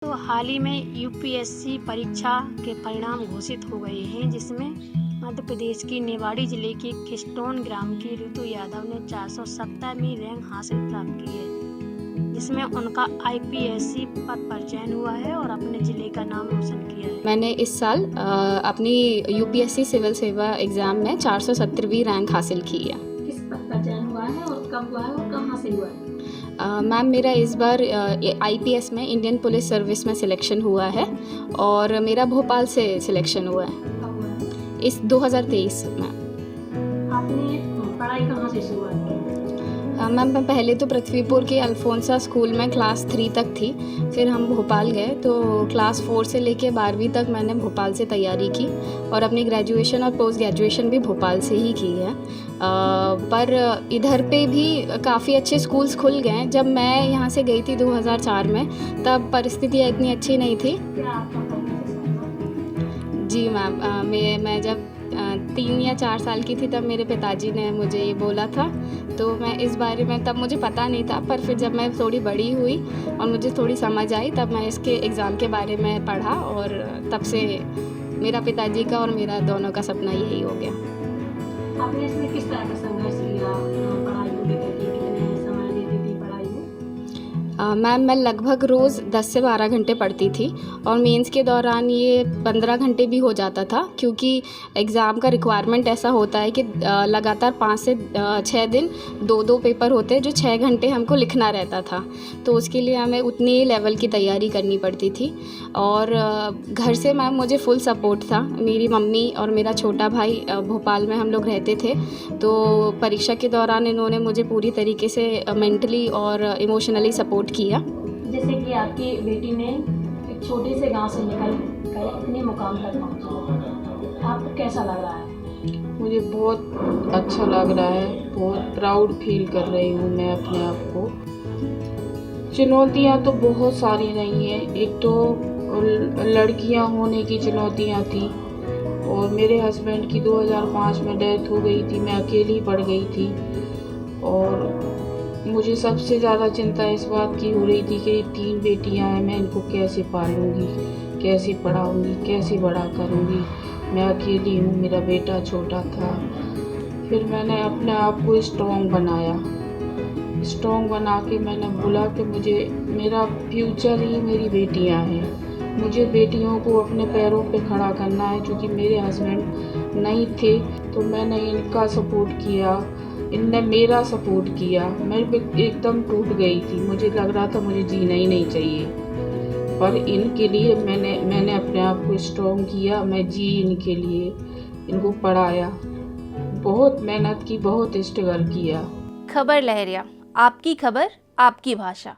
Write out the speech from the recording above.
तो हाल ही में यूपीएससी परीक्षा के परिणाम घोषित हो गए हैं, जिसमें मध्य प्रदेश की निवाड़ी जिले के किस्टोन ग्राम की ऋतु यादव ने 470वीं रैंक हासिल प्राप्त की है, जिसमें उनका आईपीएससी पद पर चयन हुआ है और अपने जिले का नाम रोशन किया है। मैंने इस साल अपनी यूपीएससी सिविल सेवा एग्ज़ाम में 470वीं रैंक हासिल की है। किस पद का चयन हुआ है और कब हुआ है और कहाँ से हुआ है? मैम, मेरा इस बार आईपीएस में इंडियन पुलिस सर्विस में सिलेक्शन हुआ है और मेरा भोपाल से सिलेक्शन हुआ है कब हुआ है? इस 2023 में। आपने पढ़ाई कहाँ से शुरुआत की? मैम, मैं पहले तो पृथ्वीपुर के अल्फोंसा स्कूल में क्लास 3 तक थी, फिर हम भोपाल गए तो क्लास 4 से लेके 12वीं तक मैंने भोपाल से तैयारी की और अपनी ग्रेजुएशन और पोस्ट ग्रेजुएशन भी भोपाल से ही की है। पर इधर पे भी काफ़ी अच्छे स्कूल्स खुल गए। जब मैं यहाँ से गई थी 2004 में, तब परिस्थितियाँ इतनी अच्छी नहीं थी। क्या आपका पढ़ने से शौक था? जी मैम, मैं जब 3 या 4 साल की थी तब मेरे पिताजी ने मुझे ये बोला था, तो मैं इस बारे में तब मुझे पता नहीं था, पर फिर जब मैं थोड़ी बड़ी हुई और मुझे थोड़ी समझ आई तब मैं इसके एग्ज़ाम के बारे में पढ़ा और तब से मेरा पिताजी का और मेरा दोनों का सपना यही हो गया। आपने इसमें किस तरह का संघर्ष लिया पढ़ाई को लेकर के? कितने समय देती थी पढ़ाई में? मैम, मैं लगभग रोज़ 10 से 12 घंटे पढ़ती थी और मेंस के दौरान ये 15 घंटे भी हो जाता था, क्योंकि एग्ज़ाम का रिक्वायरमेंट ऐसा होता है कि लगातार 5 से 6 दिन 2-2 पेपर होते हैं जो 6 घंटे हमको लिखना रहता था, तो उसके लिए हमें उतनी लेवल की तैयारी करनी पड़ती थी। और घर से मैम मुझे फुल सपोर्ट था। मेरी मम्मी और मेरा छोटा भाई भोपाल में हम लोग रहते थे, तो परीक्षा के दौरान इन्होंने मुझे पूरी तरीके से मेंटली और इमोशनली सपोर्ट किया। जैसे कि आपकी बेटी ने एक छोटे से गांव से निकल कर इतने मुकाम तक पहुंची, आपको कैसा लग रहा है? मुझे बहुत अच्छा लग रहा है, बहुत प्राउड फील कर रही हूँ मैं अपने आप को। चुनौतियाँ तो बहुत सारी रही हैं। एक तो लड़कियाँ होने की चुनौतियाँ थी और मेरे हस्बैंड की 2005 में डेथ हो गई थी, मैं अकेली पड़ गई थी और मुझे सबसे ज़्यादा चिंता इस बात की हो रही थी कि 3 बेटियां हैं, मैं इनको कैसे पालूंगी, कैसे पढ़ाऊंगी, कैसे बड़ा करूंगी। मैं अकेली हूँ, मेरा बेटा छोटा था। फिर मैंने अपने आप को स्ट्रॉन्ग बनाया। स्ट्रॉन्ग बना के मैंने बोला कि मुझे मेरा फ्यूचर ही मेरी बेटियां हैं। मुझे बेटियों को अपने पैरों पे खड़ा करना है। क्योंकि मेरे हस्बैंड नहीं थे तो मैंने इनका सपोर्ट किया, इनने मेरा सपोर्ट किया। मैं एकदम टूट गई थी, मुझे लग रहा था मुझे जीना ही नहीं चाहिए, पर इनके लिए मैंने अपने आप को स्ट्रॉन्ग किया। मैं जी इनके लिए, इनको पढ़ाया, बहुत मेहनत की, बहुत स्ट्रगल किया। खबर लहरिया, आपकी खबर आपकी भाषा।